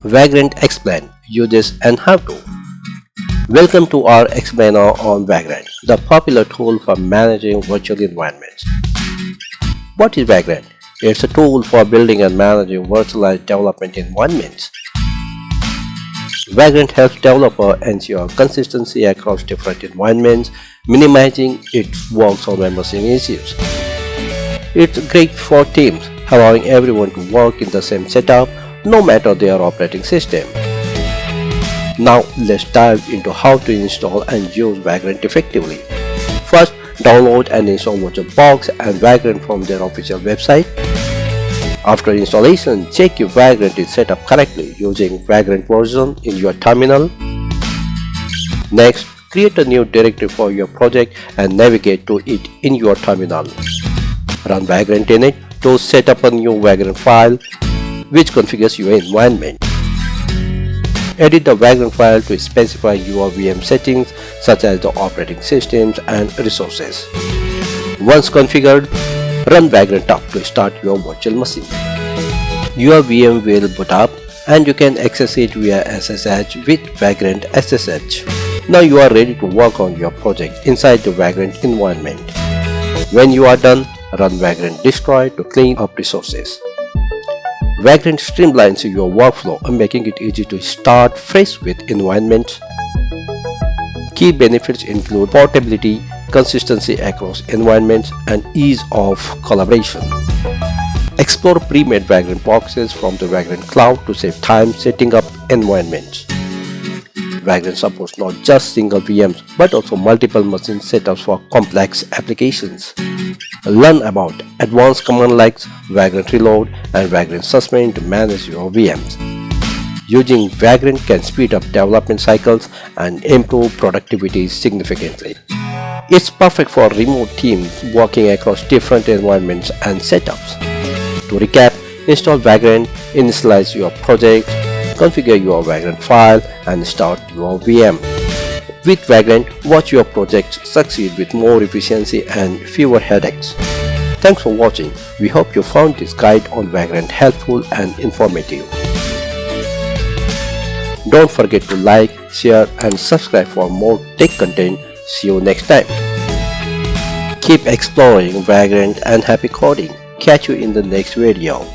Vagrant Explain Uses and How to. Welcome to our explainer on Vagrant, the popular tool for managing virtual environments. What is Vagrant? It's a tool for building and managing virtualized development environments. Vagrant helps developers ensure consistency across different environments, minimizing its workload and machine issues. It's great for teams, allowing everyone to work in the same setup, no matter their operating system. Now let's dive into how to install and use Vagrant effectively. First, download and install VirtualBox and Vagrant from their official website. After installation, check if Vagrant is set up correctly using Vagrant version in your terminal. Next, create a new directory for your project and navigate to it in your terminal. Run Vagrant in it to set up a new Vagrant file which configures your environment. Edit the Vagrant file to specify your VM settings such as the operating systems and resources. Once configured, run Vagrant up to start your virtual machine. Your VM will boot up and you can access it via SSH with Vagrant SSH. Now you are ready to work on your project inside the Vagrant environment. When you are done, run Vagrant Destroy to clean up resources. Vagrant streamlines your workflow and making it easy to start fresh with environments. Key benefits include portability, consistency across environments, and ease of collaboration. Explore pre-made Vagrant boxes from the Vagrant Cloud to save time setting up environments. Vagrant supports not just single VMs but also multiple machine setups for complex applications. Learn about advanced commands like Vagrant Reload and Vagrant Suspend to manage your VMs. Using Vagrant can speed up development cycles and improve productivity significantly. It's perfect for remote teams working across different environments and setups. To recap, install Vagrant, initialize your project, configure your Vagrant file, and start your VM. With Vagrant, watch your project succeed with more efficiency and fewer headaches. Thanks for watching. We hope you found this guide on Vagrant helpful and informative. Don't forget to like, share, and subscribe for more tech content. See you next time. Keep exploring Vagrant and happy coding. Catch you in the next video.